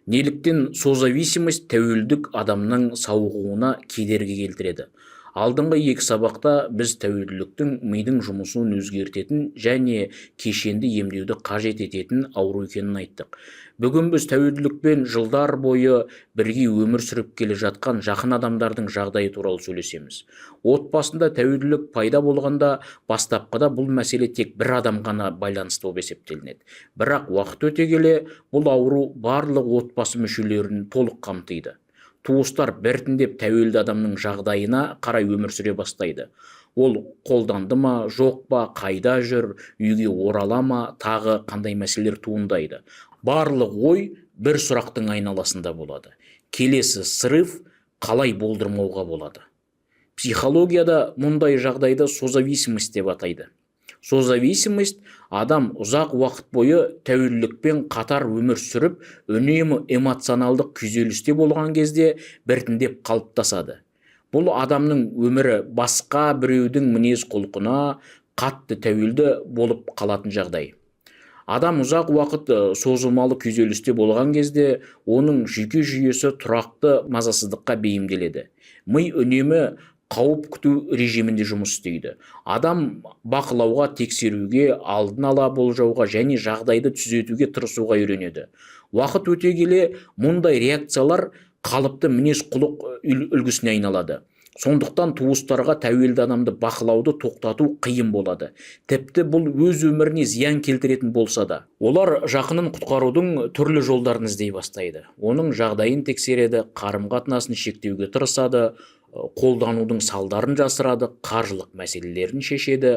Неліктен созависимость тәуелдік адамның сауығуына кедергі келтіреді? Алдыңғы екі сабақта біз тәуелділіктің мидың жұмысын өзгертетін және кешенді емдеуді қажет ететін ауру екенін айттық. Бүгін біз тәуелділікпен жылдар бойы бірге өмір сүріп келе жатқан жақын адамдардың жағдайы туралы сөйлесеміз. Отбасында тәуелділік пайда болғанда бастапқыда бұл мәселе тек бір адам ғана байланысты болып есептелінеді. Бірақ уақыт өте келе бұл ауру барлық отбасы мүшелерін толық қамтиды. Туыстар біртіндеп тәуелді адамның жағдайына қарай өмір сүре бастайды. Ол қолданды ма, жоқ па, қайда жүр, үйге орала ма, тағы қандай мәселелер туындайды. Барлық ой бір сұрақтың айналасында болады. Келесі срыв қалай болдырмауға болады? Психологияда мұндай жағдайды созависимость деп атайды. Созависимость адам ұзақ уақыт бойы тәуелділікпен қатар өмір сүріп, үнемі эмоционалдық күйзелісте болған кезде біртіндеп қалыптасады. Бұл адамның өмірі басқа біреудің мінез құлқына қатты тәуелді болып қалатын жағдай. Адам ұзақ уақыт созылмалы күйзелісте болған кезде оның жүйке жүйесі тұрақты мазасыздыққа бейімделеді. Ми үнемі қауіп күту режимінде жұмыс істейді. Адам бақылауға, тексеруге, алдын ала болжауға және жағдайды түзетуге тырысуға үйренеді. Уақыт өте келе мұндай реакциялар қалыпты мінез құлық үлгісіне айналады. Сондықтан туыстарға тәуелді адамды бақылауды тоқтату қиын болады. Тіпті бұл өз өміріне зиян келтіретін болса да. Олар жақынын құтқарудың түрлі жолдарын іздей бастайды. Оның жағдайын тексереді, қарым-қатынасын шектеуге тырысады, қолданудың салдарын жасырады, қаржылық мәселелерін шешеді,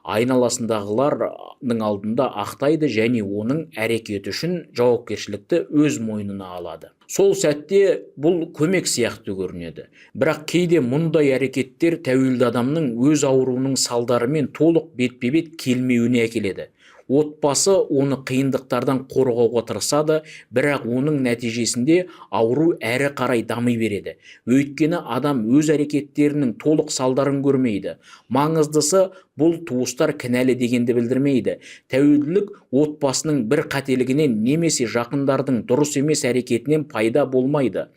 айналасындағылардың алдында ақтайды және оның әрекеті үшін жауапкершілікті өз мойнына алады. Сол сәтте бұл көмек сияқты көрінеді. Бірақ кейде мұндай әрекеттер тәуелді адамның өз ауруының салдарымен толық бетпе-бет келмеуіне әкеледі. Отбасы оны қиындықтардан қорғауға тырысады, бірақ оның нәтижесінде ауру әрі қарай дами береді. Өйткені адам өз әрекеттерінің толық салдарын көрмейді. Маңыздысы, бұл туыстар кінәлі дегенді білдірмейді. Тәуелділік отбасының бір қателігінен немесе жақындардың дұрыс емес әрекетінен пайда болмайды.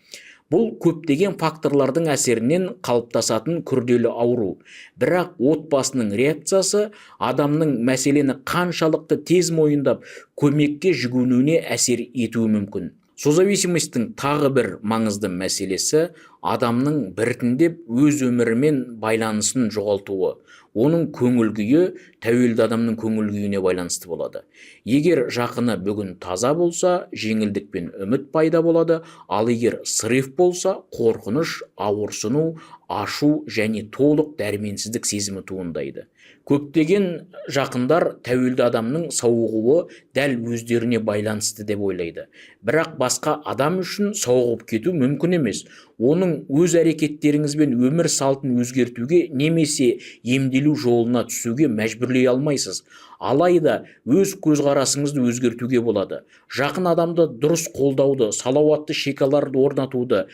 Бұл көптеген факторлардың әсерінен қалыптасатын күрделі ауру. Бірақ отбасының реакциясы адамның мәселені қаншалықты тез мойындап, көмекке жүгінуіне әсер етуі мүмкін. Созависимостьтің тағы бір маңызды мәселесі адамның біртіндеп өз өмірімен байланысын жоғалтуы. Оның көңіл-күйі тәуелді адамның көңіл-күйіне байланысты болады. Егер жақыны бүгін таза болса, жеңілдік пен үміт пайда болады, ал егер срыв болса, қорқыныш, ауырсыну, ашу және толық дәрменсіздік сезімі туындайды. Көптеген жақындар тәуелді адамның сауығуы дәл өздеріне байланысты деп ойлайды. Бірақ басқа адам үшін сауығып кету мүмкін емес. Оның өз әрекеттеріңізбен өмір салтын өзгертуге немесе емделу жолына түсуге мәжбүрлей алмайсыз. Алайда өз көзқарасыңызды өзгертуге болады. Жақын адамды дұрыс қолдауды, салауатты шекаларды орнатуды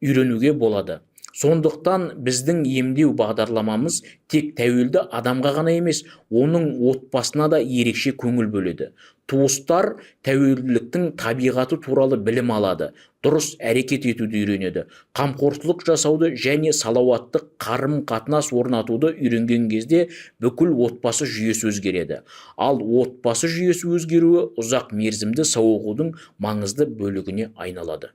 үйренуге болады. Сондықтан біздің емдеу бағдарламамыз тек тәуелді адамға ғана емес, оның отбасына да ерекше көңіл бөледі. Туыстар тәуелділіктің табиғаты туралы білім алады, дұрыс әрекет етуді үйренеді, қамқорлық жасауды және салауатты қарым-қатынас орнатуды үйренген кезде бүкіл отбасы жүйесі өзгереді. Ал отбасы жүйесі өзгеруі ұзақ мерзімді сауығудың маңызды бөлігіне айналады.